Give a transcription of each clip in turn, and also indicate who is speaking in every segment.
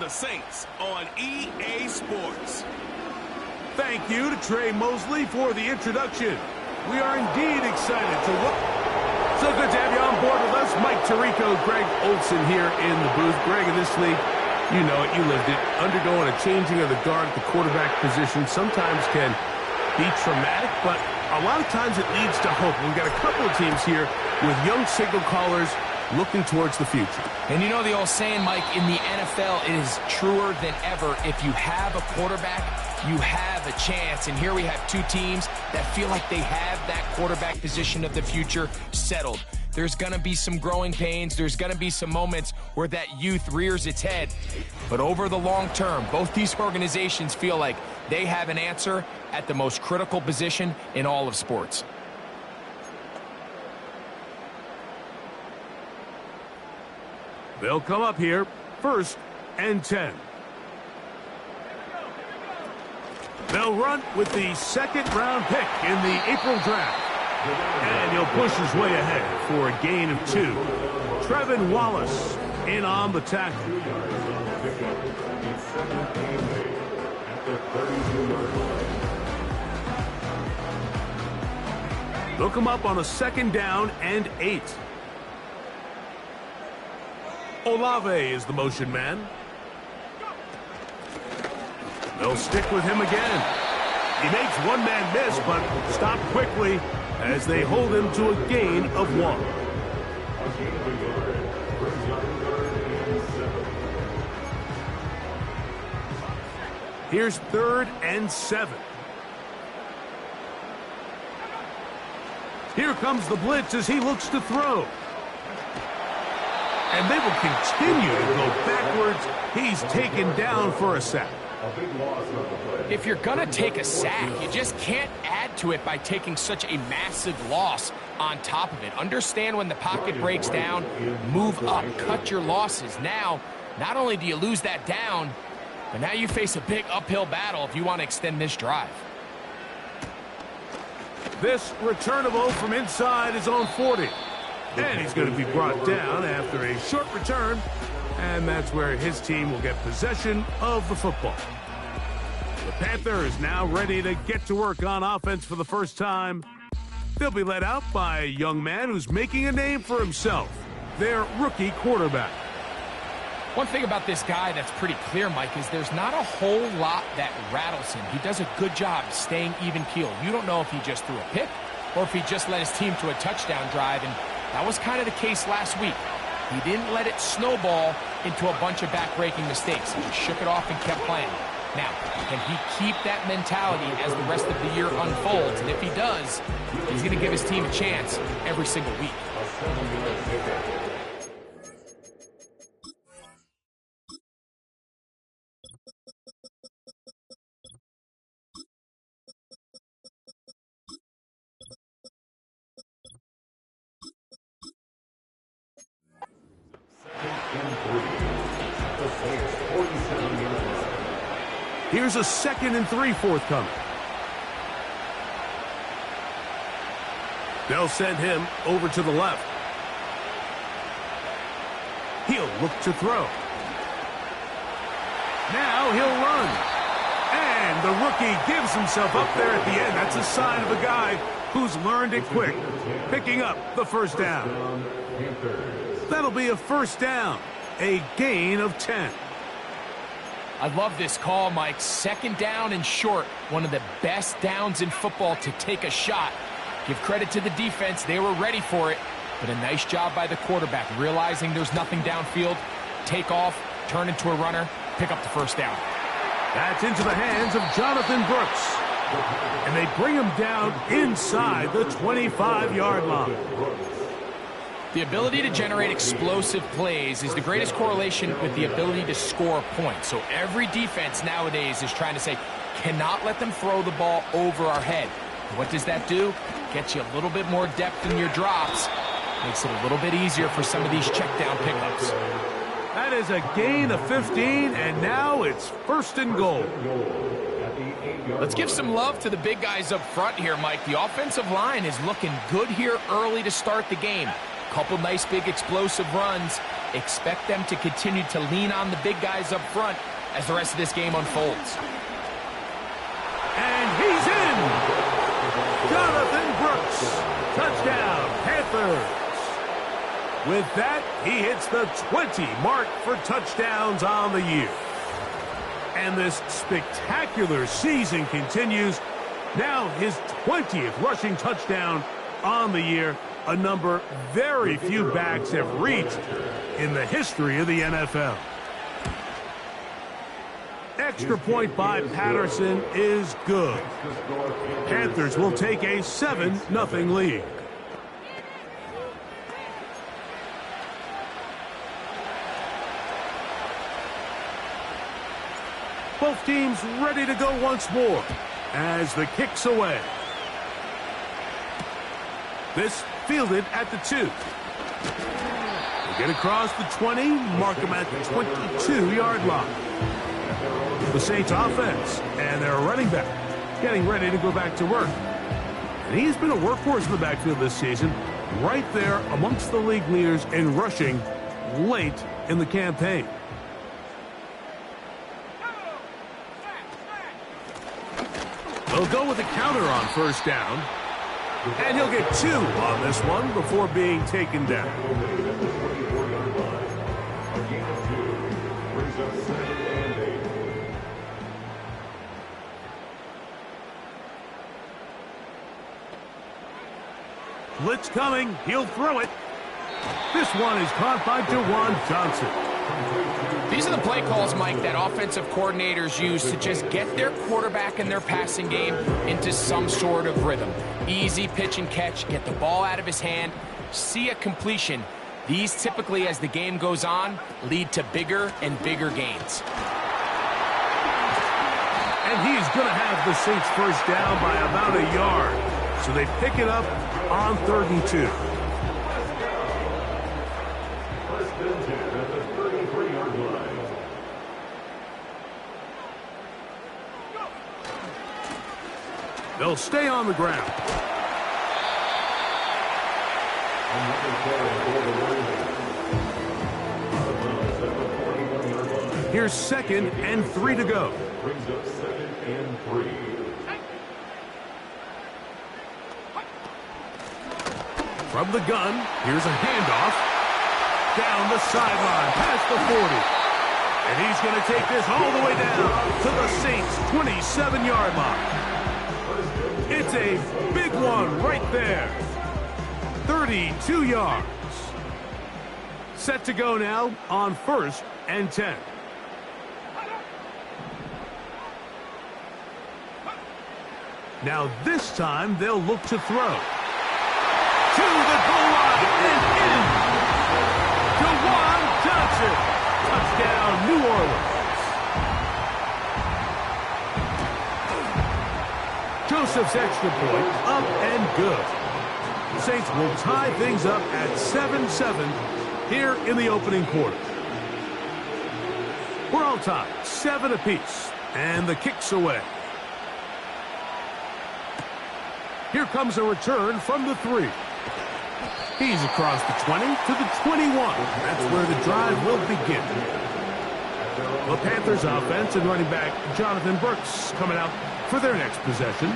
Speaker 1: the Saints on EA Sports.
Speaker 2: Thank you to Trey Mosley for the introduction. We are indeed excited to so good to have you on board with us. Mike Tirico, Greg Olson here in the booth. Greg, in this league, you know it, you lived it. Undergoing a changing of the guard at the quarterback position sometimes can be traumatic, but a lot of times it leads to hope. We've got a couple of teams here with young signal callers looking towards the future.
Speaker 3: And you know the old saying, Mike, in the NFL, it is truer than ever. If you have a quarterback, you have a chance. And here we have two teams that feel like they have that quarterback position of the future settled. There's going to be some growing pains. There's going to be some moments where that youth rears its head. But over the long term, both these organizations feel like they have an answer at the most critical position in all of sports.
Speaker 2: They'll come up here, 1st and 10. They'll run with the 2nd-round pick in the April draft. And he'll push his way ahead for a gain of 2. Trevin Wallace in on the tackle. They'll come up on a 2nd down and 8. Olave is the motion man. They'll stick with him again. He makes one man miss, but stop quickly as they hold him to a gain of 1. Here's 3rd and 7. Here comes the blitz as he looks to throw. And they will continue to go backwards. He's taken down for a sack.
Speaker 3: If you're going to take a sack, you just can't add to it by taking such a massive loss on top of it. Understand when the pocket breaks down, move up, cut your losses. Now, not only do you lose that down, but now you face a big uphill battle if you want to extend this drive.
Speaker 2: This returnable from inside his own 40. And he's going to be brought down after a short return. And that's where his team will get possession of the football. The Panther is now ready to get to work on offense for the first time. They'll be led out by a young man who's making a name for himself, their rookie quarterback.
Speaker 3: One thing about this guy that's pretty clear, Mike, is there's not a whole lot that rattles him. He does a good job staying even-keeled. You don't know if he just threw a pick or if he just led his team to a touchdown drive, and that was kind of the case last week. He didn't let it snowball into a bunch of back-breaking mistakes. He just shook it off and kept playing. Now, can he keep that mentality as the rest of the year unfolds? And if he does, he's going to give his team a chance every single week.
Speaker 2: Here's a 2nd and 3 forthcoming. They'll send him over to the left. He'll look to throw. Now he'll run. And the rookie gives himself up there at the end. That's a sign of a guy who's learned it quick, picking up the 1st down. That'll be a 1st down, a gain of 10.
Speaker 3: I love this call, Mike. 2nd down and short. One of the best downs in football to take a shot. Give credit to the defense. They were ready for it. But a nice job by the quarterback, realizing there's nothing downfield. Take off, turn into a runner, pick up the 1st down.
Speaker 2: That's into the hands of Jonathan Brooks. And they bring him down inside the 25-yard line.
Speaker 3: The ability to generate explosive plays is the greatest correlation with the ability to score points. So every defense nowadays is trying to say, cannot let them throw the ball over our head. What does that do? Gets you a little bit more depth in your drops. Makes it a little bit easier for some of these check down pickups.
Speaker 2: That is a gain of 15, and now it's 1st and goal.
Speaker 3: Let's give some love to the big guys up front here, Mike. The offensive line is looking good here early to start the game. Couple nice big explosive runs. Expect them to continue to lean on the big guys up front as the rest of this game unfolds.
Speaker 2: And he's in! Jonathan Brooks, touchdown, Panthers. With that, he hits the 20 mark for touchdowns on the year. And this spectacular season continues. Now his 20th rushing touchdown on the year, a number very few backs have reached in the history of the NFL. Extra point by Patterson is good. Panthers will take a 7-0 lead. Both teams ready to go once more as the kick's away. This fielded at the 2. They get across the 20, mark them at the 22-yard line. The Saints offense and their running back getting ready to go back to work. And he's been a workhorse in the backfield this season, right there amongst the league leaders in rushing late in the campaign. They'll go with a counter on first down. And he'll get 2 on this one before being taken down. Blitz coming. He'll throw it. This one is caught by Jawan Johnson.
Speaker 3: These are the play calls, Mike, that offensive coordinators use to just get their quarterback and their passing game into some sort of rhythm. Easy pitch and catch, get the ball out of his hand, see a completion. These typically, as the game goes on, lead to bigger and bigger gains.
Speaker 2: And he's going to have the Saints first down by about a yard. So they pick it up on 3rd and 2. They'll stay on the ground. Here's 2nd and 3 to go.
Speaker 4: Brings up 2nd and 3.
Speaker 2: From the gun, here's a handoff. Down the sideline, past the 40. And he's going to take this all the way down to the Saints' 27-yard line. It's a big one right there. 32 yards. Set to go now on 1st and 10. Now this time they'll look to throw. To the goal line and in. Jawan Johnson. Touchdown, New Orleans. Joseph's extra point up and good. Saints will tie things up at 7-7 here in the opening quarter. We're all tied, 7 apiece, and the kick's away. Here comes a return from the 3. He's across the 20 to the 21. That's where the drive will begin. The Panthers offense and running back Jonathan Brooks coming out for their next possession.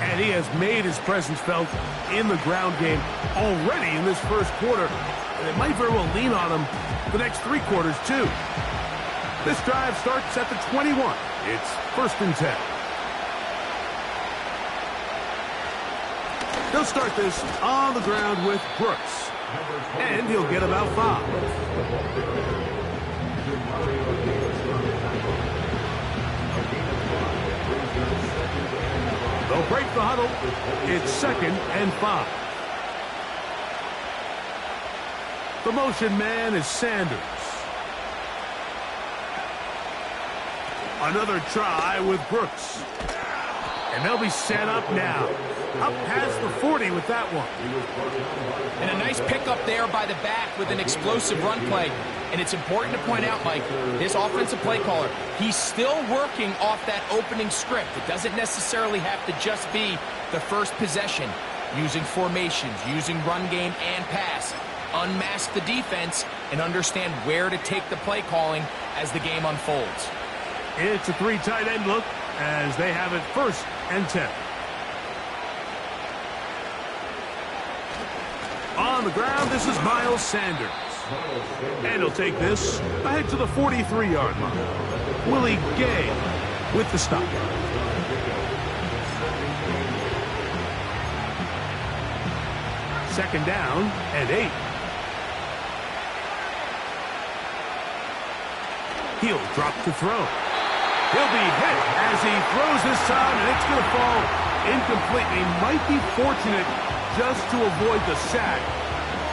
Speaker 2: And he has made his presence felt in the ground game already in this first quarter. And it might very well lean on him the next 3 quarters, too. This drive starts at the 21. It's 1st and 10. They'll start this on the ground with Brooks. And he'll get about 5. They'll break the huddle. It's 2nd and 5. The motion man is Sanders. Another try with Brooks. And they'll be set up now. Up past the 40 with that one.
Speaker 3: And a nice pickup there by the back with an explosive run play. And it's important to point out, Mike, this offensive play caller, he's still working off that opening script. It doesn't necessarily have to just be the first possession. Using formations, using run game and pass. unmask the defense, and understand where to take the play calling as the game unfolds.
Speaker 2: It's a 3 tight end look as they have it 1st and 10. On the ground, this is Miles Sanders. And he'll take this ahead to the 43-yard line. Willie Gay with the stop. Second down and 8. He'll drop to throw. He'll be hit as he throws this time, and it's going to fall incomplete. He might be fortunate just to avoid the sack,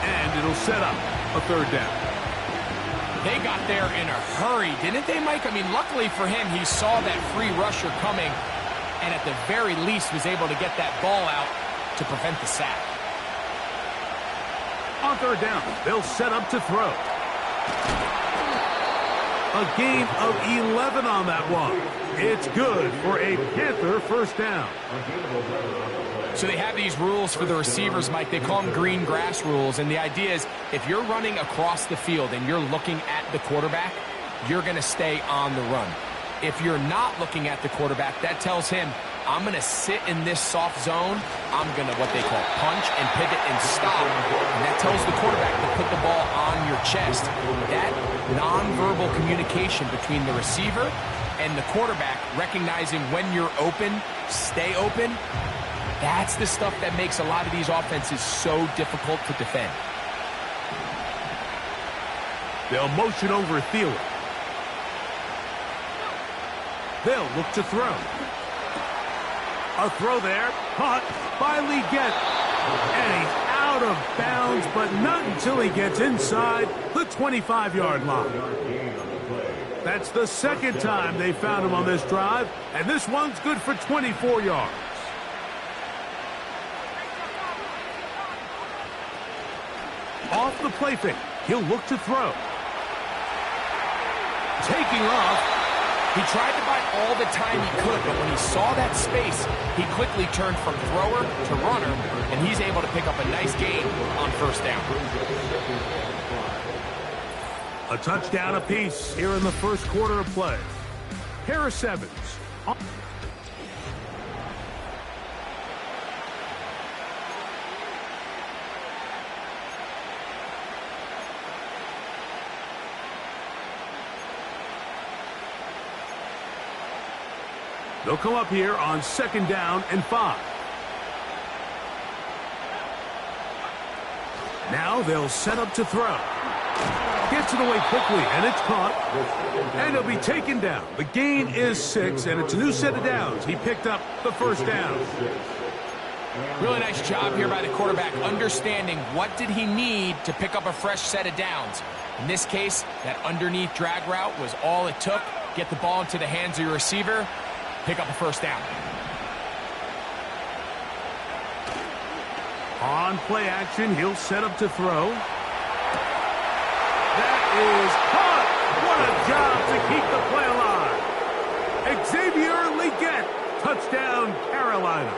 Speaker 2: and it'll set up a 3rd down.
Speaker 3: They got there in a hurry, didn't they, Mike? I mean, luckily for him, he saw that free rusher coming, and at the very least was able to get that ball out to prevent the sack.
Speaker 2: On 3rd down, they'll set up to throw. A gain of 11 on that one. It's good for a Panther 1st down.
Speaker 3: So they have these rules for the receivers, Mike. They call them green grass rules, and the idea is if you're running across the field and you're looking at the quarterback, you're going to stay on the run. If you're not looking at the quarterback, that tells him, I'm going to sit in this soft zone. I'm going to, what they call, punch and pivot and stop. And that tells the quarterback to put the ball on your chest. That nonverbal communication between the receiver and the quarterback, recognizing when you're open, stay open, that's the stuff that makes a lot of these offenses so difficult to defend.
Speaker 2: They'll motion over Thielen. They'll look to throw. A throw there, caught by Leggett. And he's out of bounds, but not until he gets inside the 25-yard line. That's the 2nd time they found him on this drive, and this one's good for 24 yards. Off the play fake, he'll look to throw. Taking off.
Speaker 3: He tried to buy all the time he could, but when he saw that space, he quickly turned from thrower to runner, and he's able to pick up a nice gain on 1st down.
Speaker 2: A touchdown apiece here in the 1st quarter of play. Harris Evans. They'll come up here on 2nd down and 5. Now they'll set up to throw. Gets it away quickly, and it's caught. And he'll be taken down. The gain is 6, and it's a new set of downs. He picked up the 1st down.
Speaker 3: Really nice job here by the quarterback, understanding what did he need to pick up a fresh set of downs. In this case, that underneath drag route was all it took. Get the ball into the hands of your receiver, pick up a 1st down.
Speaker 2: On play action, he'll set up to throw. That is caught. What a job to keep the play alive. Xavier Leggett, touchdown Carolina.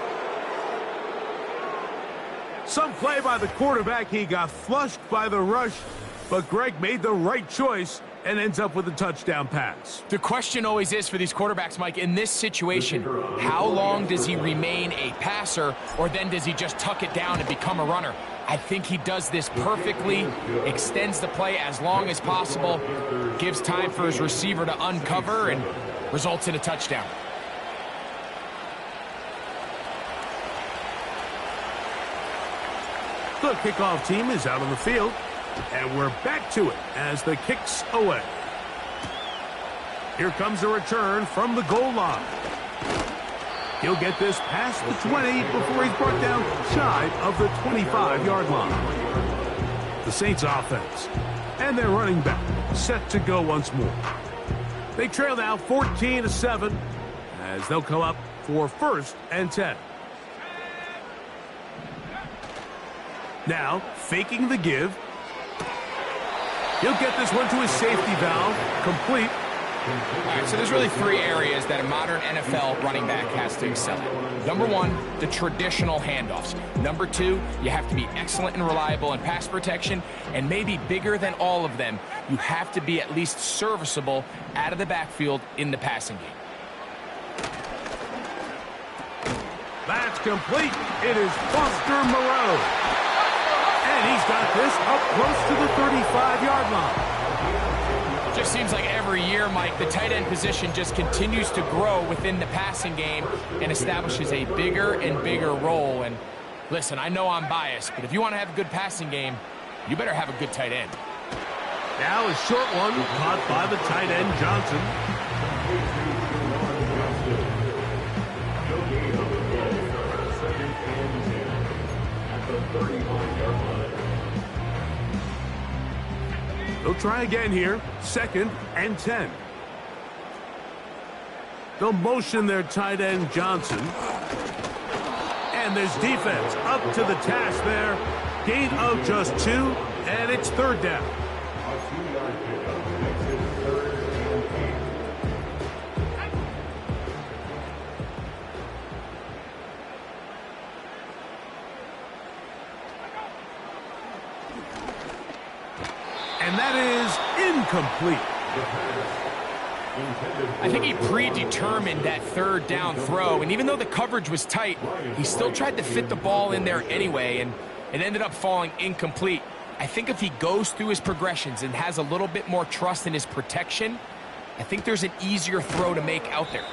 Speaker 2: Some play by the quarterback. He got flushed by the rush, but Greg made the right choice and ends up with a touchdown pass.
Speaker 3: The question always is for these quarterbacks, Mike, in this situation, how long does he remain a passer, or then does he just tuck it down and become a runner? I think he does this perfectly, extends the play as long as possible, gives time for his receiver to uncover, and results in a touchdown.
Speaker 2: The kickoff team is out on the field, and we're back to it as the kick's away. Here comes a return from the goal line. He'll get this past the 20 before he's brought down shy of the 25-yard line. The Saints offense and their running back set to go once more. They trail now 14-7 as they'll come up for 1st and 10. Now, faking the give. He'll get this one to his safety valve, complete,
Speaker 3: All right, so there's really three areas that a modern NFL running back has to excel at. Number one, the traditional handoffs. Number two, you have to be excellent and reliable in pass protection. And maybe bigger than all of them, you have to be at least serviceable out of the backfield in the passing game.
Speaker 2: That's complete. It is Foster Moreau. And he's got this up close to the 35-yard line.
Speaker 3: Just seems like every year, Mike, the tight end position just continues to grow within the passing game and establishes a bigger and bigger role. And listen, I know I'm biased, but if you want to have a good passing game, you better have a good tight end.
Speaker 2: Now a short one caught by the tight end, Johnson. They'll try again here. 2nd and 10. They'll motion their tight end, Johnson. And there's defense up to the task there. Gain of just 2, and it's 3rd down. And that is incomplete.
Speaker 3: I think he predetermined that 3rd down throw, and even though the coverage was tight, he still tried to fit the ball in there anyway, and it ended up falling incomplete. I think if he goes through his progressions and has a little bit more trust in his protection, I think there's an easier throw to make out there.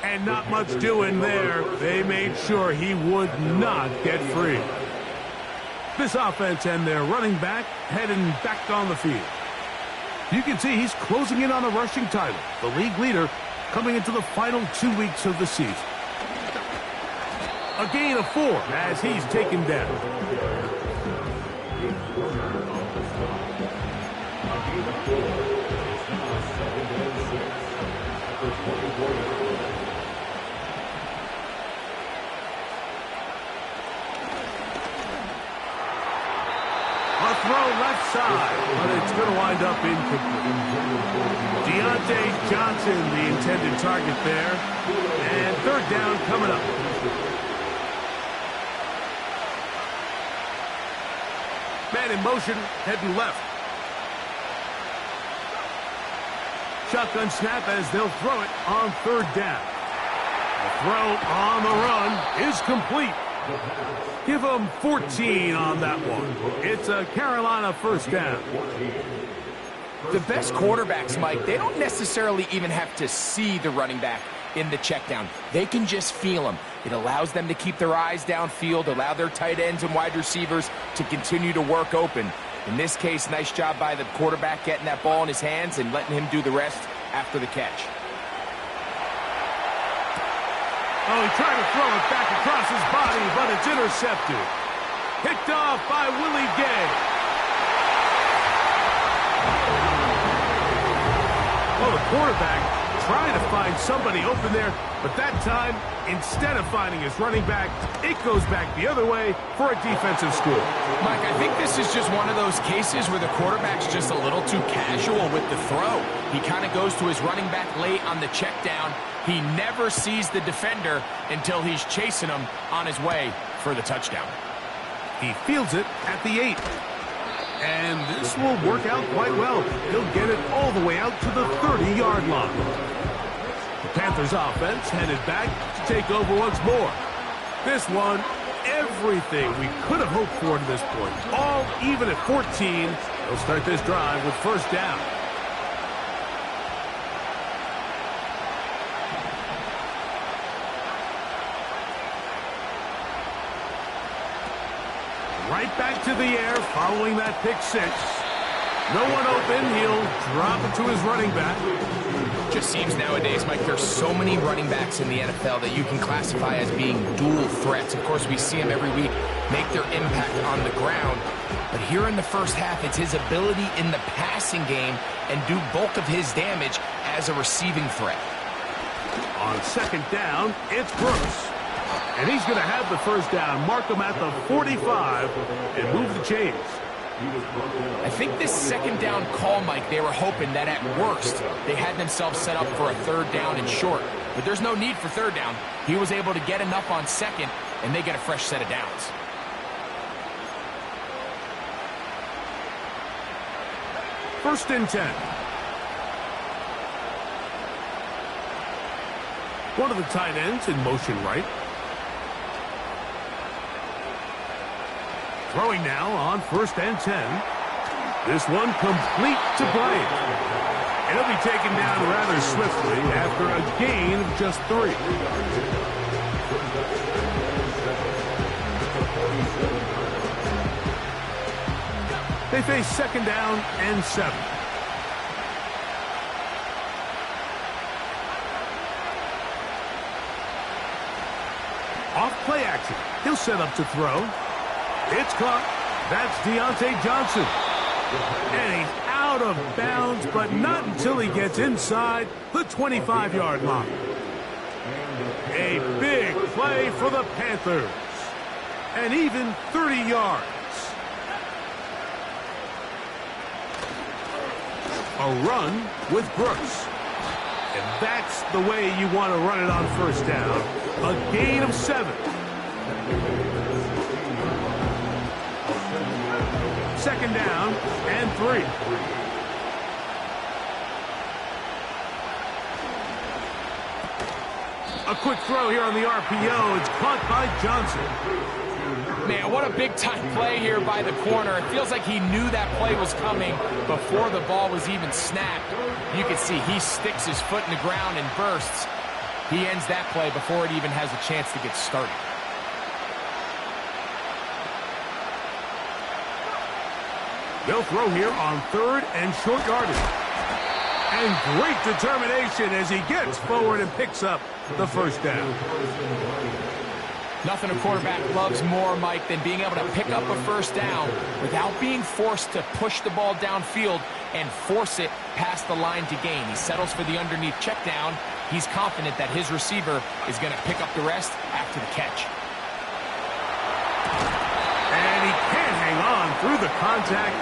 Speaker 2: And not much doing there. They made sure he would not get free. This offense and their running back heading back on the field. You can see he's closing in on a rushing title, the league leader coming into the final 2 weeks of the season. A gain of 4 as he's taken down. A throw left side, but it's going to wind up incomplete. Deontay Johnson, the intended target there. And 3rd down coming up. Man in motion, heading left. Shotgun snap as they'll throw it on 3rd down. The throw on the run is complete. Give them 14 on that one. It's a Carolina 1st down.
Speaker 3: The best quarterbacks, Mike, they don't necessarily even have to see the running back in the check down. They can just feel him. It allows them to keep their eyes downfield, allow their tight ends and wide receivers to continue to work open. In this case, nice job by the quarterback getting that ball in his hands and letting him do the rest after the catch.
Speaker 2: Oh, he tried to throw it back across his body, but it's intercepted. Picked off by Willie Gay. Well, the quarterback trying to find somebody open there, but that time, instead of finding his running back, it goes back the other way for a defensive score.
Speaker 3: Mike, I think this is just one of those cases where the quarterback's just a little too casual with the throw. He kind of goes to his running back late on the check down. He never sees the defender until he's chasing him on his way for the touchdown.
Speaker 2: He fields it at the 8. And this will work out quite well. He'll get it all the way out to the 30-yard line. The Panthers offense headed back to take over once more. This one, everything we could have hoped for to this point. All even at 14. They'll start this drive with 1st down. Right back to the air following that pick 6. No one open. He'll drop it to his running back.
Speaker 3: Just seems nowadays, Mike, there's so many running backs in the NFL that you can classify as being dual threats. Of course, we see them every week make their impact on the ground. But here in the first half, it's his ability in the passing game and do bulk of his damage as a receiving threat.
Speaker 2: On 2nd down, it's Brooks. And he's going to have the 1st down, mark him at the 45, and move the chains.
Speaker 3: I think this second down call, Mike, they were hoping that at worst they had themselves set up for a third down and short. But there's no need for third down. He was able to get enough on second, and they get a fresh set of downs.
Speaker 2: First and 10. One of the tight ends in motion right. Throwing now on first and 10. This one complete to Bryant. And he'll be taken down rather swiftly after a gain of just 3. They face second down and 7. Off play action. He'll set up to throw. It's caught. That's Deontay Johnson. And he's out of bounds, but not until he gets inside the 25-yard line. A big play for the Panthers. And even 30 yards. A run with Brooks. And that's the way you want to run it on first down. A gain of 7. Second down and 3. A quick throw here on the RPO. It's caught by Johnson.
Speaker 3: Man, what a big-time play here by the corner. It feels like he knew that play was coming before the ball was even snapped. You can see he sticks his foot in the ground and bursts. He ends that play before it even has a chance to get started.
Speaker 2: They'll throw here on third and short yardage. And great determination as he gets forward and picks up the first down.
Speaker 3: Nothing a quarterback loves more, Mike, than being able to pick up a first down without being forced to push the ball downfield and force it past the line to gain. He settles for the underneath check down. He's confident that his receiver is going to pick up the rest after the catch.
Speaker 2: And he can't hang on through the contact.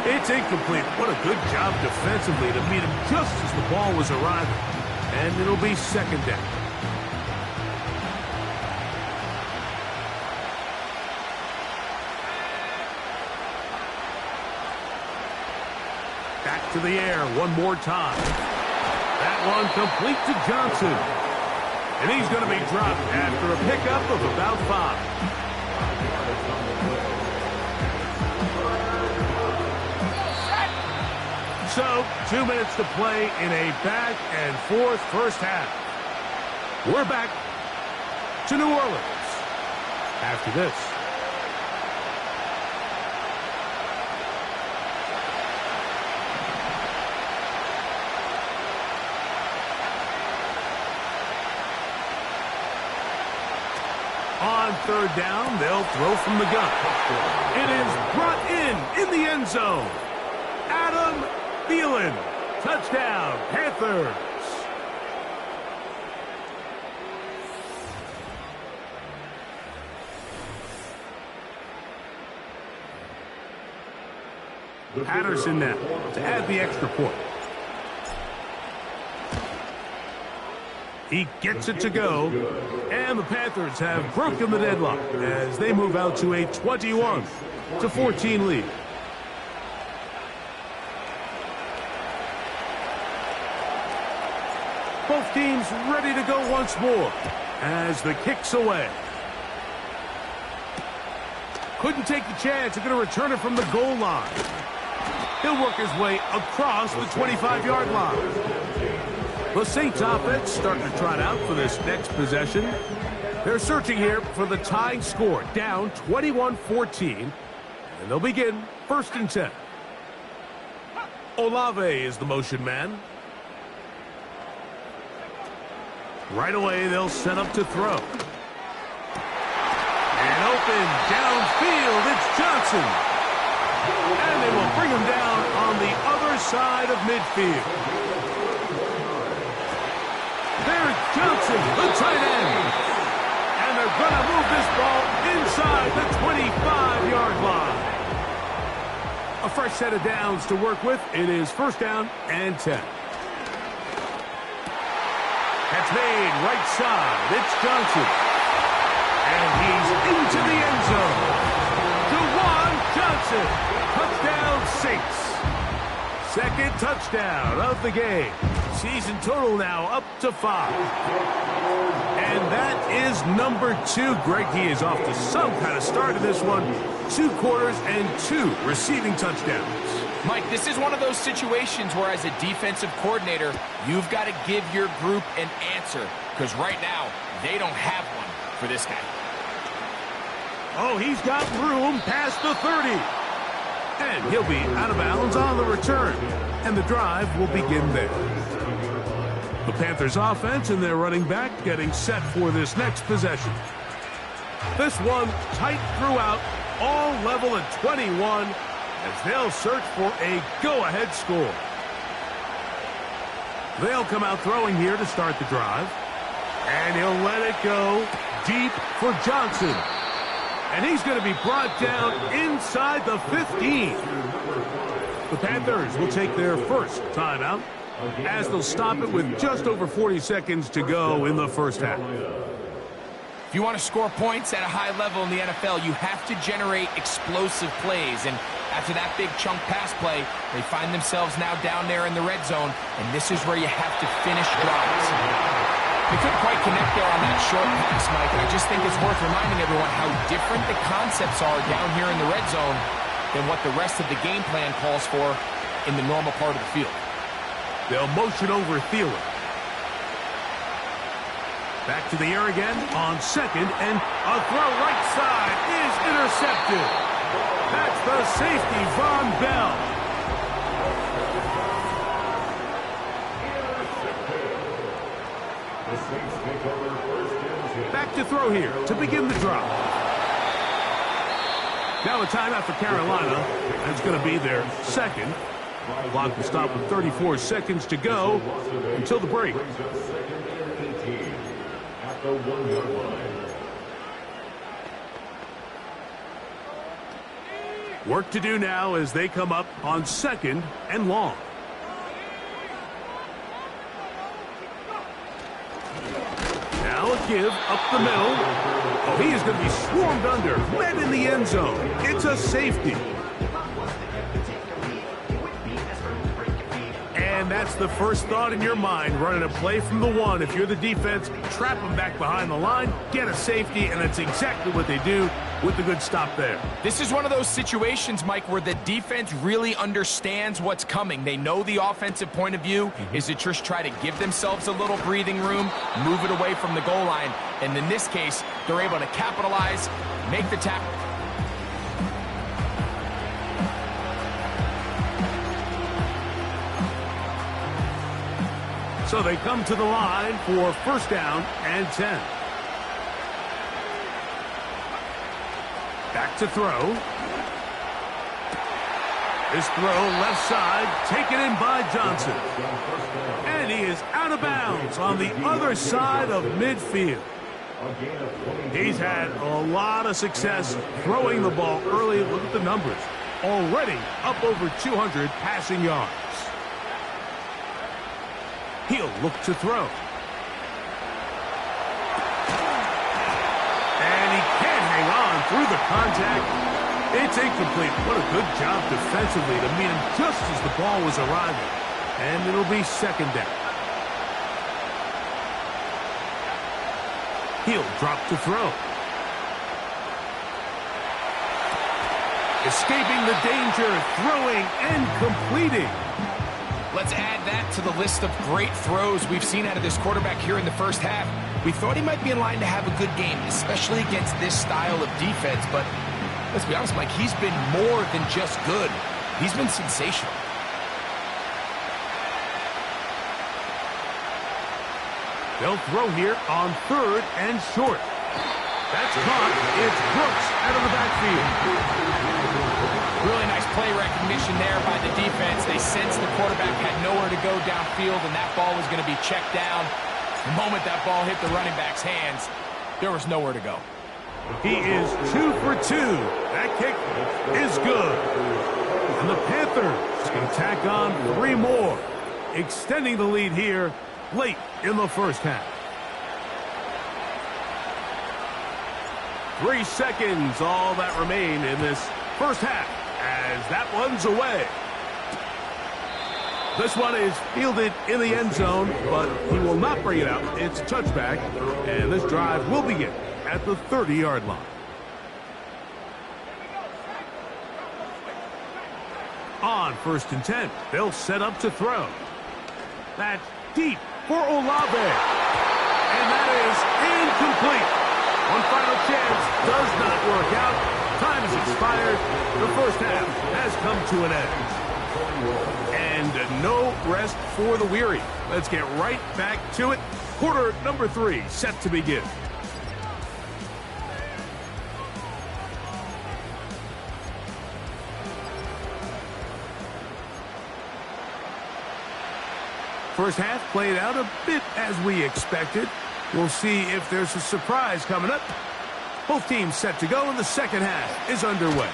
Speaker 2: It's incomplete. What a good job defensively to meet him just as the ball was arriving. And it'll be second down. Back to the air one more time. That one complete to Johnson. And he's going to be dropped after a pickup of about 5. So, 2 minutes to play in a back-and-forth first half. We're back to New Orleans after this. On third down, they'll throw from the gun. It is brought in the end zone. Adam Thielen, touchdown, Panthers. Patterson now to add the extra point. He gets it to go, and the Panthers have broken the deadlock as they move out to a 21-14 lead. Both teams ready to go once more as the kick's away. Couldn't take the chance. They're going to return it from the goal line. He'll work his way across the 25-yard line. The Saints offense starting to trot out for this next possession. They're searching here for the tying score, down 21-14. And they'll begin first and 10. Olave is the motion man. Right away, they'll set up to throw. And open downfield, it's Johnson. And they will bring him down on the other side of midfield. There's Johnson, the tight end. And they're going to move this ball inside the 25-yard line. A fresh set of downs to work with. It is first down and 10. That's made right side. It's Johnson. And he's into the end zone. DeJuan Johnson. Touchdown Saints. Second touchdown of the game. Season total now up to 5. And that is number 2. Greg, he is off to some kind of start in this one. 2 quarters and 2 receiving touchdowns.
Speaker 3: Mike, this is one of those situations where as a defensive coordinator, you've got to give your group an answer. Because right now, they don't have one for this guy.
Speaker 2: Oh, he's got room past the 30. And he'll be out of bounds on the return. And the drive will begin there. The Panthers offense and their running back getting set for this next possession. This one tight throughout, all level at 21 as they'll search for a go-ahead score. They'll come out throwing here to start the drive. And he'll let it go deep for Johnson. And he's going to be brought down inside the 15. The Panthers will take their first timeout as they'll stop it with just over 40 seconds to go in the first half.
Speaker 3: If you want to score points at a high level in the NFL, you have to generate explosive plays. And after that big chunk pass play, they find themselves now down there in the red zone. And this is where you have to finish drives. They couldn't quite connect there on that short pass, Mike. And I just think it's worth reminding everyone how different the concepts are down here in the red zone than what the rest of the game plan calls for in the normal part of the field.
Speaker 2: They'll motion over Thielen. Back to the air again on second, and a throw right side is intercepted. That's the safety, Von Bell. Back to throw here to begin the drive. Now a timeout for Carolina. That's going to be their second. Clock will stop with 34 seconds to go until the break. Work to do now as they come up on second and long. Now a give up the middle. Oh, he is going to be swarmed under, met in the end zone. It's a safety. And that's the first thought in your mind, running a play from the 1. If you're the defense, trap them back behind the line, get a safety, and that's exactly what they do with the good stop there.
Speaker 3: This is one of those situations, Mike, where the defense really understands what's coming. They know the offensive point of view is to just try to give themselves a little breathing room, move it away from the goal line, and in this case, they're able to capitalize, make the tackle.
Speaker 2: So they come to the line for first down and 10. Back to throw. This throw left side taken in by Johnson. And he is out of bounds on the other side of midfield. He's had a lot of success throwing the ball early. Look at the numbers. Already up over 200 passing yards. He'll look to throw. And he can't hang on through the contact. It's incomplete. What a good job defensively to meet him just as the ball was arriving. And it'll be second down. He'll drop to throw. Escaping the danger, throwing and completing.
Speaker 3: Let's add that to the list of great throws we've seen out of this quarterback here in the first half. We thought he might be in line to have a good game, especially against this style of defense. But let's be honest, Mike, he's been more than just good. He's been sensational.
Speaker 2: They'll throw here on third and short. That's caught. It's Brooks out of the backfield.
Speaker 3: Really nice play recognition there by the defense. They sensed the quarterback had nowhere to go downfield, and that ball was going to be checked down. The moment that ball hit the running back's hands, there was nowhere to go.
Speaker 2: He is 2 for 2. That kick is good. And And the Panthers can tack on 3 more, extending the lead here late in the first half. 3 seconds, all that remain in this first half, as that one's away. This one is fielded in the end zone, but he will not bring it out. It's a touchback, and this drive will begin at the 30-yard line. On 1st and 10, they'll set up to throw. That's deep for Olave. And that is incomplete. One final chance does not work out. Time has expired. The first half has come to an end. And no rest for the weary. Let's get right back to it. Quarter number 3 set to begin. First half played out a bit as we expected. We'll see if there's a surprise coming up. Both teams set to go, and the second half is underway.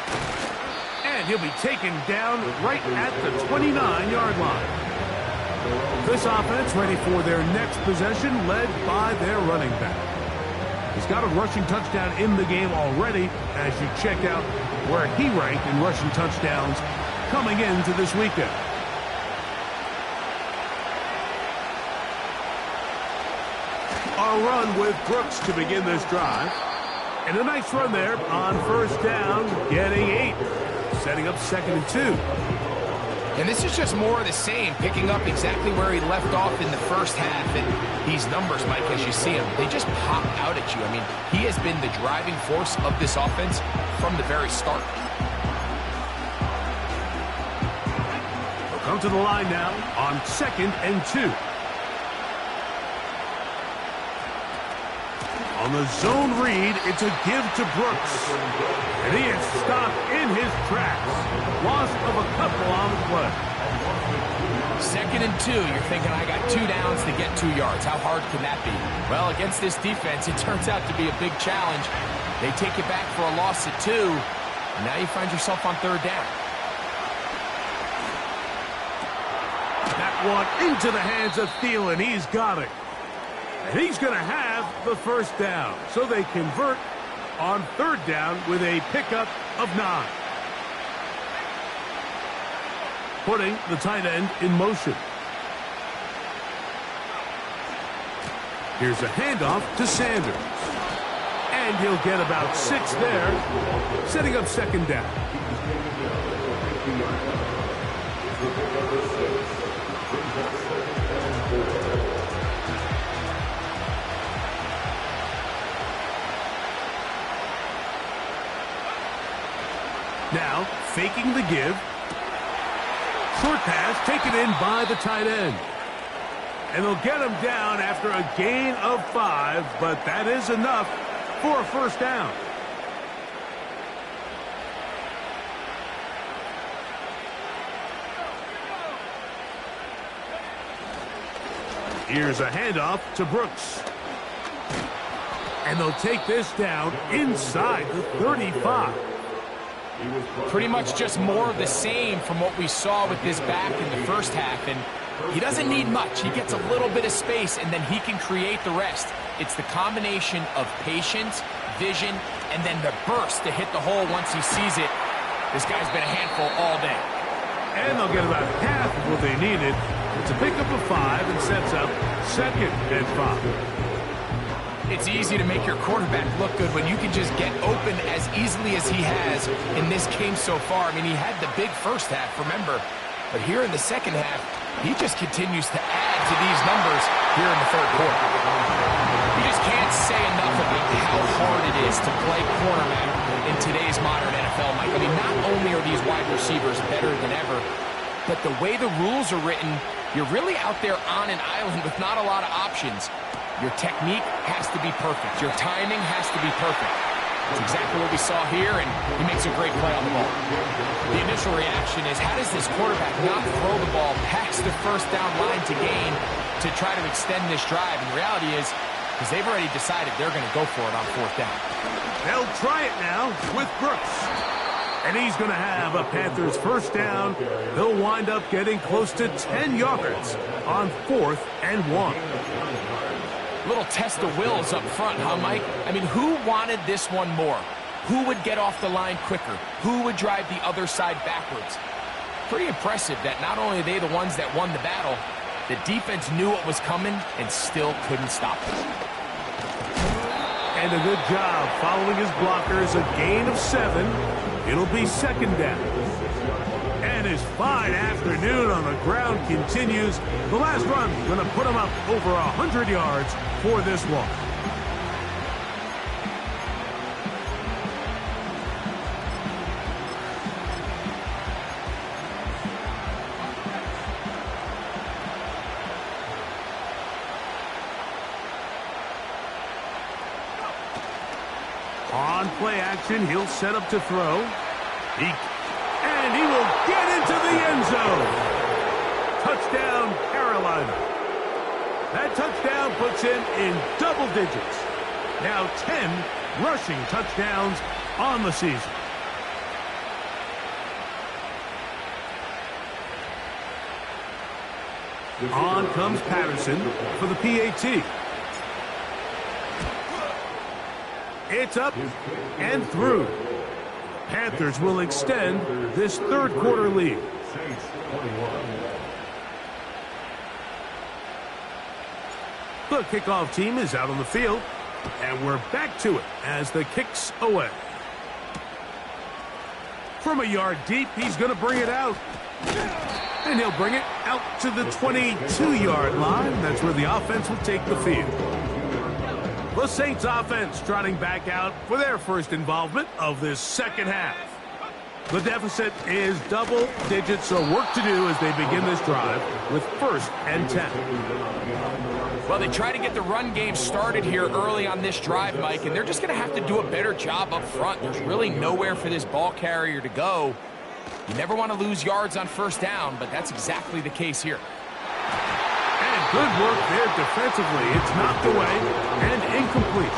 Speaker 2: And he'll be taken down right at the 29-yard line. This offense ready for their next possession, led by their running back. He's got a rushing touchdown in the game already, as you check out where he ranked in rushing touchdowns coming into this weekend. A run with Brooks to begin this drive. And a nice run there on 1st down, getting 8. Setting up 2nd and 2.
Speaker 3: And this is just more of the same, picking up exactly where he left off in the first half. And these numbers, Mike, as you see them, they just pop out at you. I mean, he has been the driving force of this offense from the very start.
Speaker 2: They'll come to the line now on 2nd and 2. On the zone read, it's a give to Brooks. And he is stopped in his tracks. Loss of a couple on the play.
Speaker 3: 2nd and 2, you're thinking, I got 2 downs to get 2 yards. How hard can that be? Well, against this defense, it turns out to be a big challenge. They take you back for a loss at 2, and now you find yourself on 3rd down.
Speaker 2: That one into the hands of Thielen. He's got it. And he's going to have the 1st down. So they convert on 3rd down with a pickup of 9. Putting the tight end in motion. Here's a handoff to Sanders. And he'll get about 6 there, setting up 2nd down. Now, faking the give. Short pass taken in by the tight end. And they'll get him down after a gain of 5, but that is enough for a 1st down. Here's a handoff to Brooks. And they'll take this down inside the 35.
Speaker 3: Pretty much just more of the same from what we saw with this back in the first half. And he doesn't need much. He gets a little bit of space, and then he can create the rest. It's the combination of patience, vision, and then the burst to hit the hole once he sees it. This guy's been a handful all day.
Speaker 2: And they'll get about half of what they needed. It's a pickup of 5 and sets up 2nd and 5.
Speaker 3: It's easy to make your quarterback look good when you can just get open as easily as he has in this game so far. I mean, he had the big first half, remember. But here in the second half, he just continues to add to these numbers here in the 3rd quarter. You just can't say enough about how hard it is to play cornerback in today's modern NFL, Mike. I mean, not only are these wide receivers better than ever, but the way the rules are written, you're really out there on an island with not a lot of options. Your technique has to be perfect. Your timing has to be perfect. That's exactly what we saw here, and he makes a great play on the ball. The initial reaction is, how does this quarterback not throw the ball past the 1st down line to gain to try to extend this drive? And the reality is, because they've already decided they're going to go for it on 4th down.
Speaker 2: They'll try it now with Brooks. And he's going to have a Panthers first down. They'll wind up getting close to 10 yards on 4th and 1.
Speaker 3: Little test of wills up front, huh, Mike? I mean, who wanted this one more? Who would get off the line quicker? Who would drive the other side backwards? Pretty impressive that not only are they the ones that won the battle, the defense knew what was coming and still couldn't stop it.
Speaker 2: And a good job following his blockers, a gain of 7. It'll be 2nd down. And his fine afternoon on the ground continues. The last run going to put him up over 100 yards for this one. On play action, he'll set up to throw. And he will get into the end zone. Touchdown, Carolina. That touchdown puts him in double digits. Now 10 rushing touchdowns on the season. On comes Patterson for the PAT. It's up and through. Panthers will extend this third quarter lead. The kickoff team is out on the field, and we're back to it as the kick's away. From a yard deep, he's going to bring it out. And he'll bring it out to the 22-yard line. That's where the offense will take the field. The Saints offense trotting back out for their first involvement of this second half. The deficit is double digits, so work to do as they begin this drive with 1st and 10.
Speaker 3: Well, they try to get the run game started here early on this drive, Mike, and they're just going to have to do a better job up front. There's really nowhere for this ball carrier to go. You never want to lose yards on 1st down, but that's exactly the case here.
Speaker 2: And good work there defensively. It's knocked away and incomplete.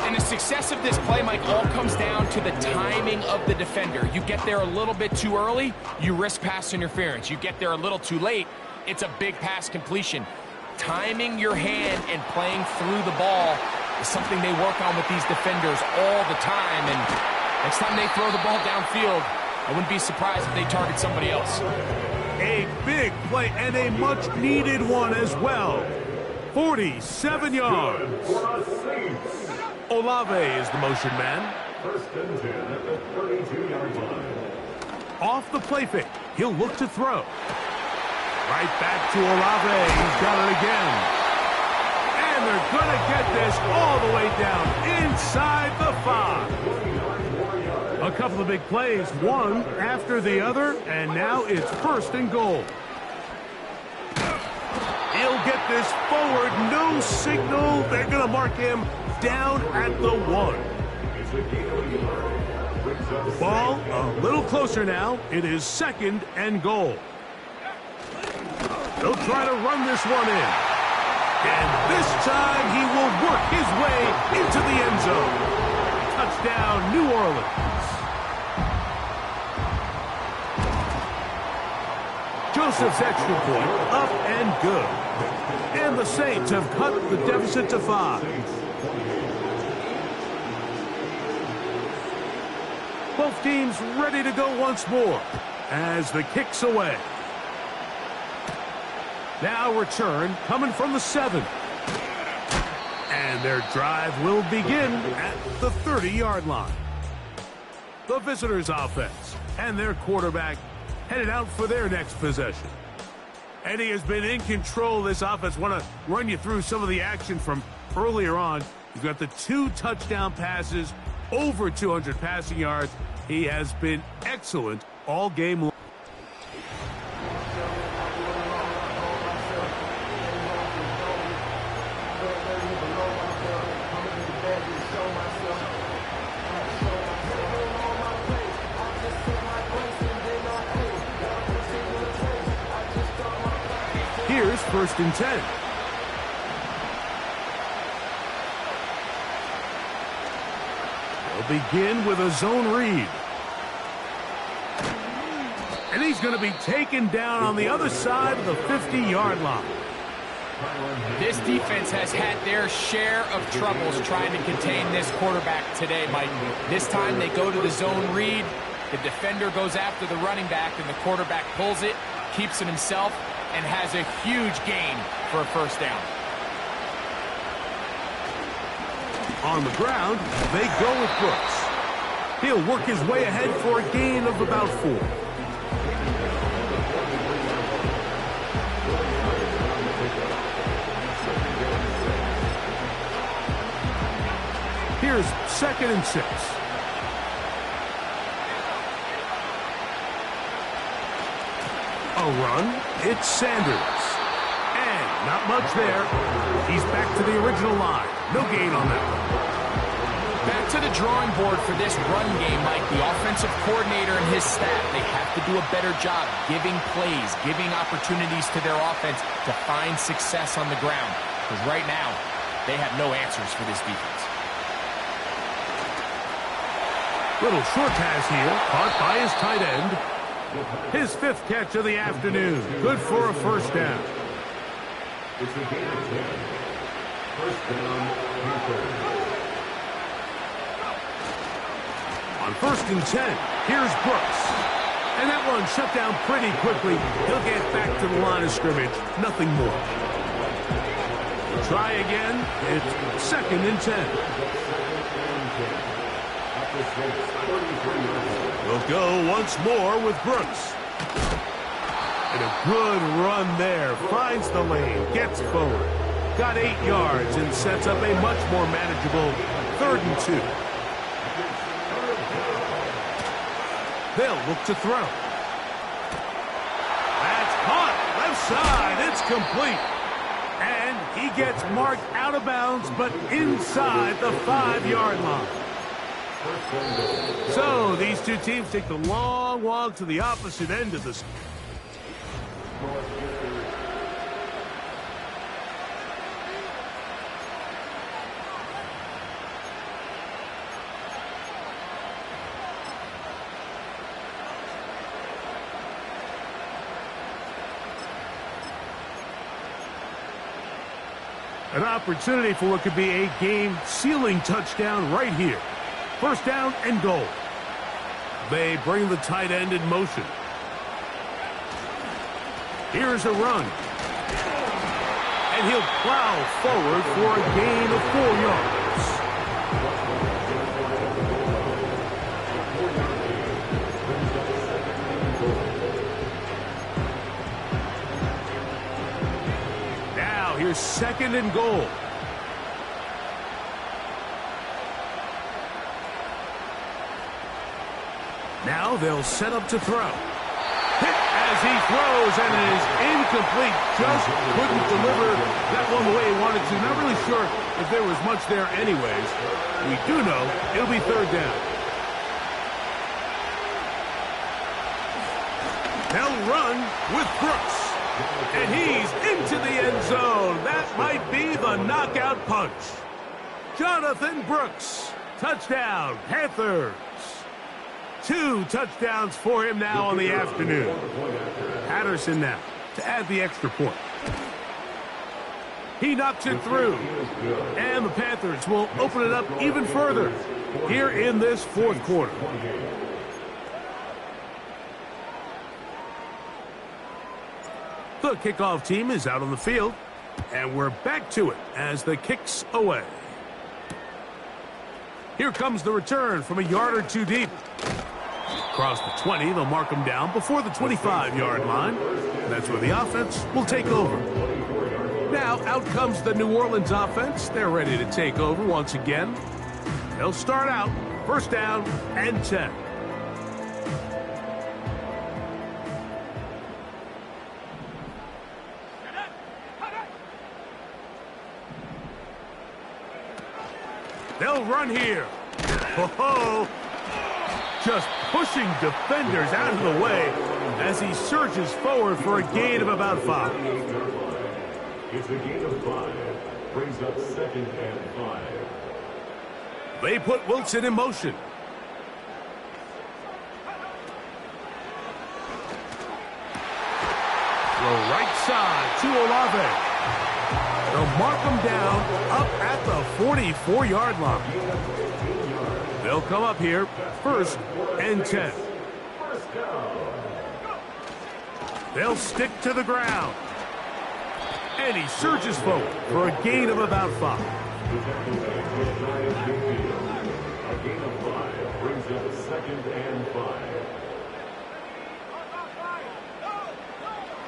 Speaker 3: And the success of this play, Mike, all comes down to the timing of the defender. You get there a little bit too early, you risk pass interference. You get there a little too late, it's a big pass completion. Timing your hand and playing through the ball is something they work on with these defenders all the time. And next time they throw the ball downfield, I wouldn't be surprised if they target somebody else.
Speaker 2: A big play and a much-needed one as well. 47 yards. Olave is the motion man.
Speaker 4: 1st and 10 at the 32-yard line.
Speaker 2: Off the play fake, he'll look to throw. Right back to Olave. He's got it again. And they're going to get this all the way down inside the 5. A couple of big plays, one after the other, and now it's 1st and goal. He'll get this forward, no signal. They're going to mark him down at the 1. Ball a little closer now. It is 2nd and goal. They'll try to run this one in. And this time he will work his way into the end zone. Touchdown, New Orleans. Joseph's extra point up and good. And the Saints have cut the deficit to 5. Both teams ready to go once more as the kick's away. Now return coming from the 7. And their drive will begin at the 30-yard line. The visitors' offense and their quarterback headed out for their next possession. And he has been in control of this offense. Want to run you through some of the action from earlier on. You've got the 2 touchdown passes, over 200 passing yards. He has been excellent all game long. Here's 1st and 10. They'll begin with a zone read. And he's going to be taken down on the other side of the 50-yard line.
Speaker 3: This defense has had their share of troubles trying to contain this quarterback today, Mike. This time they go to the zone read. The defender goes after the running back, and the quarterback pulls it, keeps it himself, and has a huge gain for a first down.
Speaker 2: On the ground, they go with Brooks. He'll work his way ahead for a gain of about 4. Here's 2nd and 6. A run. It's Sanders. And not much there. He's back to the original line. No gain on that one.
Speaker 3: Back to the drawing board for this run game, Mike. The offensive coordinator and his staff, they have to do a better job giving plays, giving opportunities to their offense to find success on the ground. Because right now, they have no answers for this defense.
Speaker 2: Little short pass here, caught by his tight end. His 5th catch of the afternoon. Good for a first down.
Speaker 4: It's a gain of 10. First down, Panthers.
Speaker 2: On 1st and 10, here's Brooks. And that one shut down pretty quickly. He'll get back to the line of scrimmage. Nothing more. Try again. It's 2nd and 10. We'll go once more with Brooks. And a good run there. Finds the lane. Gets forward. Got 8 yards and sets up a much more manageable 3rd and 2. They'll look to throw. That's caught. Left side. It's complete. And he gets marked out of bounds, but inside the 5-yard line. So these two teams take the long walk to the opposite end of the... An opportunity for what could be a game-sealing touchdown right here. 1st down and goal. They bring the tight end in motion. Here's a run. And he'll plow forward for a gain of 4 yards. Now here's 2nd and goal. Now they'll set up to throw. Hit as he throws, and it is incomplete. Just couldn't deliver that one the way he wanted to. Not really sure if there was much there anyways. We do know it'll be 3rd down. They'll run with Brooks. And he's into the end zone. That might be the knockout punch. Jonathan Brooks. Touchdown, Panthers. 2 touchdowns for him now on the afternoon. Patterson now to add the extra point. He knocks it through. And the Panthers will open it up even further here in this 4th quarter. The kickoff team is out on the field. And we're back to it as the kick's away. Here comes the return from a yard or 2 deep. Across the 20, they'll mark him down before the 25-yard line. That's where the offense will take over. Now, out comes the New Orleans offense. They're ready to take over once again. They'll start out 1st down and 10. They'll run here. Ho-ho! Just pushing defenders out of the way as he surges forward for a gain of about 5.
Speaker 4: It's a gain of 5. Brings up 2nd and 5.
Speaker 2: They put Wilson in motion. Throw right side to Olave. They'll mark him down up at the 44-yard line. They'll come up here, 1st and 10. They'll stick to the ground. And he surges forward for a gain of about 5.
Speaker 4: A gain of 5 brings up 2nd and 5.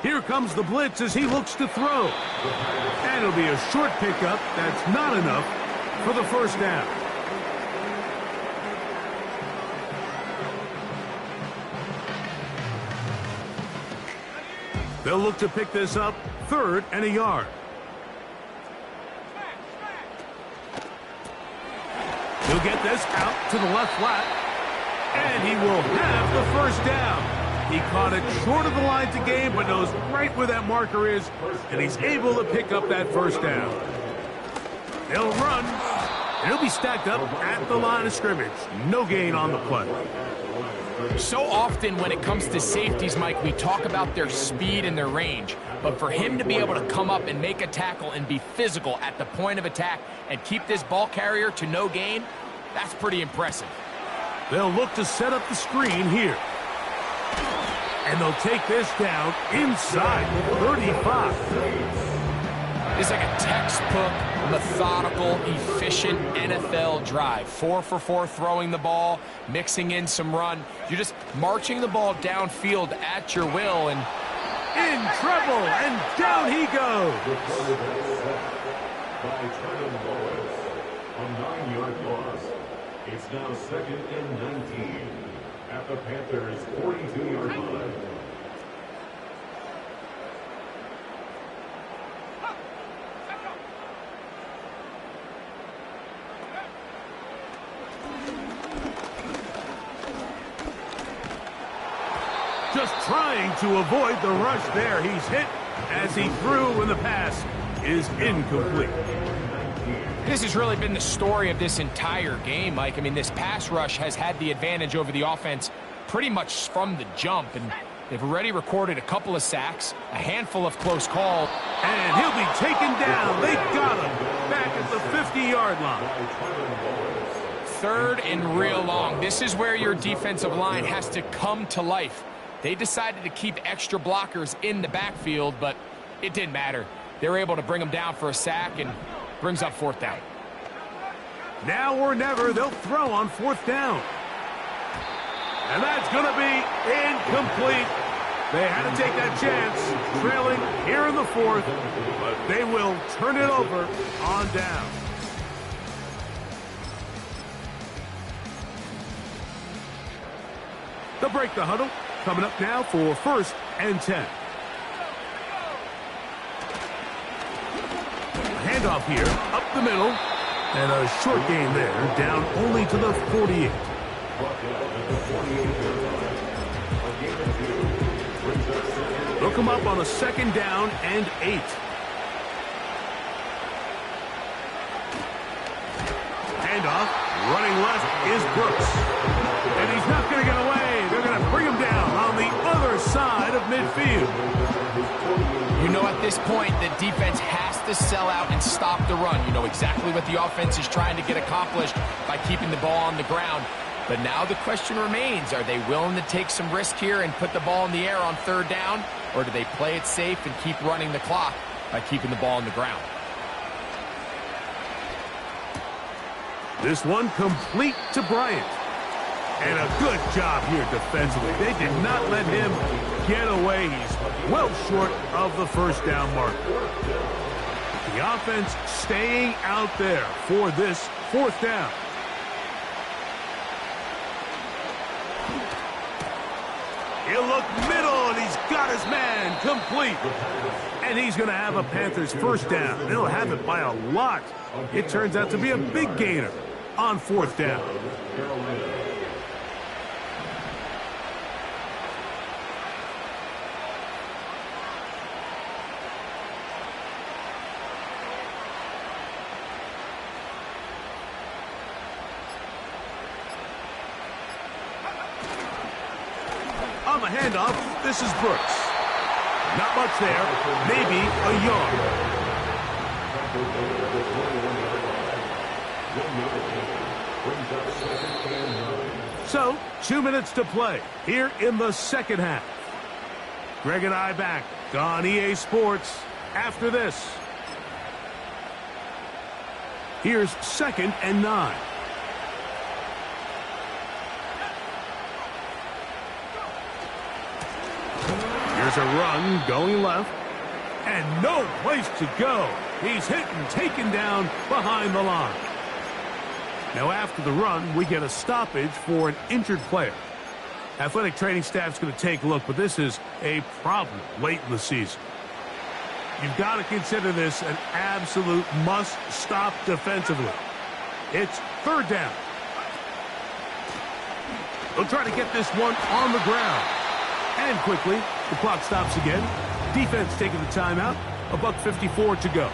Speaker 2: Here comes the blitz as he looks to throw. And it'll be a short pickup. That's not enough for the 1st down. They'll look to pick this up, 3rd and a yard. He'll get this out to the left flat, and he will have the 1st down. He caught it short of the line to gain, but knows right where that marker is, and he's able to pick up that 1st down. He'll run, and he'll be stacked up at the line of scrimmage. No gain on the play.
Speaker 3: So often when it comes to safeties, Mike, we talk about their speed and their range. But for him to be able to come up and make a tackle and be physical at the point of attack and keep this ball carrier to no gain, that's pretty impressive.
Speaker 2: They'll look to set up the screen here. And they'll take this down inside 35.
Speaker 3: It's like a textbook, methodical, efficient NFL drive. 4 for 4 throwing the ball, mixing in some run. You're just marching the ball downfield at your will. And
Speaker 2: in trouble, and down he goes.
Speaker 4: By Trevor Lawrence, a 9-yard loss. It's now 2nd and 19 at the Panthers' 42-yard line.
Speaker 2: Just trying to avoid the rush there. He's hit as he threw, and the pass is incomplete.
Speaker 3: This has really been the story of this entire game, Mike. I mean, this pass rush has had the advantage over the offense pretty much from the jump, and they've already recorded a couple of sacks, a handful of close calls.
Speaker 2: And he'll be taken down. They got him back at the 50-yard line.
Speaker 3: 3rd and real long. This is where your defensive line has to come to life. They decided to keep extra blockers in the backfield, but it didn't matter. They were able to bring them down for a sack and brings up 4th down.
Speaker 2: Now or never, they'll throw on 4th down. And that's going to be incomplete. They had to take that chance, trailing here in the 4th, but they will turn it over on down. They'll break the huddle. Coming up now for 1st and 10. Handoff here, up the middle, and a short gain there, down only to the 48. They'll come up on a 2nd down and 8. Handoff, running left is Brooks. And he's not going to get away. They're going to bring him down on the other side of midfield.
Speaker 3: You know, at this point, the defense has to sell out and stop the run. You know exactly what the offense is trying to get accomplished by keeping the ball on the ground. But now the question remains, are they willing to take some risk here and put the ball in the air on 3rd down? Or do they play it safe and keep running the clock by keeping the ball on the ground?
Speaker 2: This one complete to Bryant. And a good job here defensively. They did not let him get away. He's well short of the 1st down mark. The offense staying out there for this 4th down. He'll look middle, and he's got his man complete. And he's going to have a Panthers 1st down. They'll have it by a lot. It turns out to be a big gainer on 4th down. On the handoff, this is Brooks. Not much there. Maybe a yard. So, 2 minutes to play here in the second half. Greg and I back on EA Sports after this. Here's 2nd and 9. Here's a run going left. And no place to go. He's hit and taken down behind the line. Now after the run, we get a stoppage for an injured player. Athletic training staff's going to take a look, but this is a problem late in the season. You've got to consider this an absolute must-stop defensively. It's 3rd down. They'll try to get this one on the ground. And quickly, the clock stops again. Defense taking the timeout. $1:54 to go.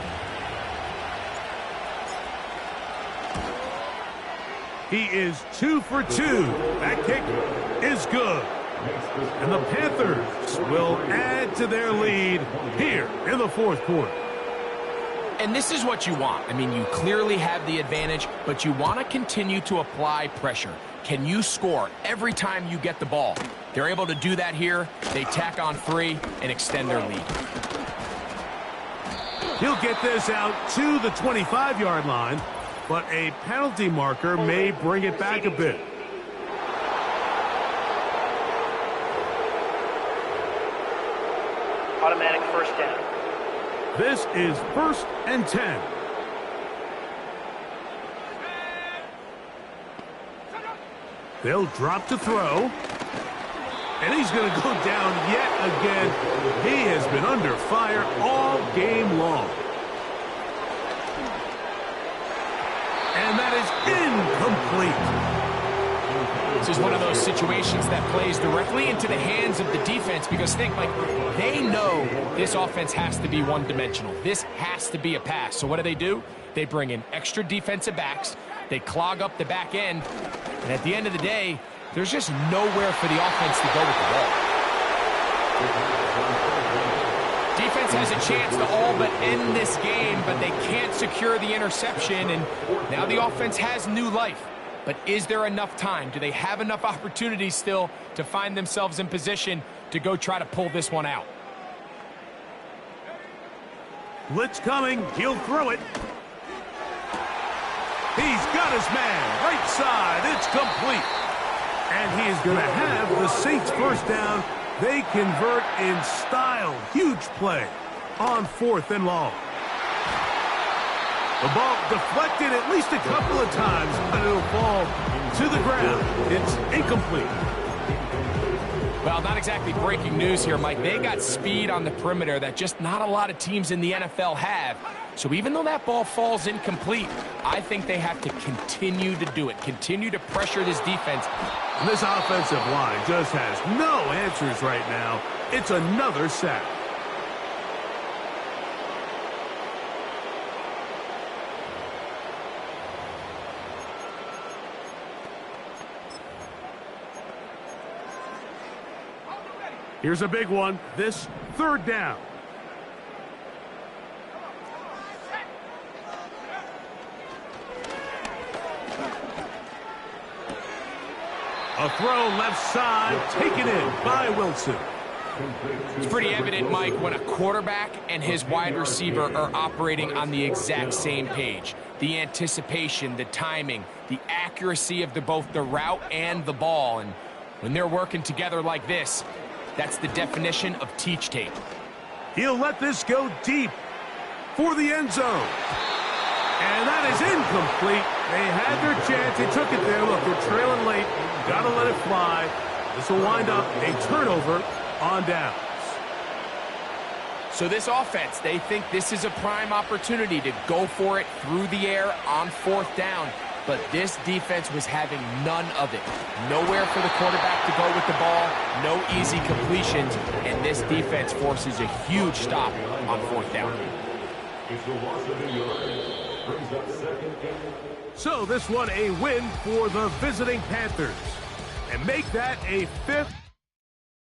Speaker 2: He is 2 for 2. That kick is good. And the Panthers will add to their lead here in the 4th quarter.
Speaker 3: And this is what you want. I mean, you clearly have the advantage, but you want to continue to apply pressure. Can you score every time you get the ball? They're able to do that here. They tack on 3 and extend their lead.
Speaker 2: He'll get this out to the 25-yard line, but a penalty marker may bring it back a bit.
Speaker 5: Automatic 1st down.
Speaker 2: This is 1st and 10. They'll drop to throw. And he's going to go down yet again. He has been under fire all game long. And that is incomplete.
Speaker 3: This is one of those situations that plays directly into the hands of the defense because think, like, they know this offense has to be one-dimensional. This has to be a pass. So what do? They bring in extra defensive backs. They clog up the back end. And at the end of the day, there's just nowhere for the offense to go with the ball. Defense has a chance to all but end this game, but they can't secure the interception, and now the offense has new life. But is there enough time? Do they have enough opportunities still to find themselves in position to go try to pull this one out?
Speaker 2: Blitz coming. He'll throw it. He's got his man. Right side. It's complete. And he is going to have the Saints 1st down. They convert in style. Huge play on 4th and long. The ball deflected at least a couple of times, but it'll fall to the ground. It's incomplete.
Speaker 3: Well, not exactly breaking news here, Mike. They got speed on the perimeter that just not a lot of teams in the NFL have. So even though that ball falls incomplete, I think they have to continue to do it, continue to pressure this defense.
Speaker 2: And this offensive line just has no answers right now. It's another sack. Here's a big one. This 3rd down. A throw left side, taken in by Wilson.
Speaker 3: It's pretty evident, Mike, when a quarterback and his wide receiver are operating on the exact same page. The anticipation, the timing, the accuracy of both the route and the ball. And when they're working together like this, that's the definition of teach tape.
Speaker 2: He'll let this go deep for the end zone. And that is incomplete. They had their chance. They took it there. Look, they're trailing late. Got to let it fly. This will wind up a turnover on downs.
Speaker 3: So this offense, they think this is a prime opportunity to go for it through the air on 4th down. But this defense was having none of it. Nowhere for the quarterback to go with the ball. No easy completions. And this defense forces a huge stop on 4th down.
Speaker 2: So this one a win for the visiting Panthers. And make that a 5th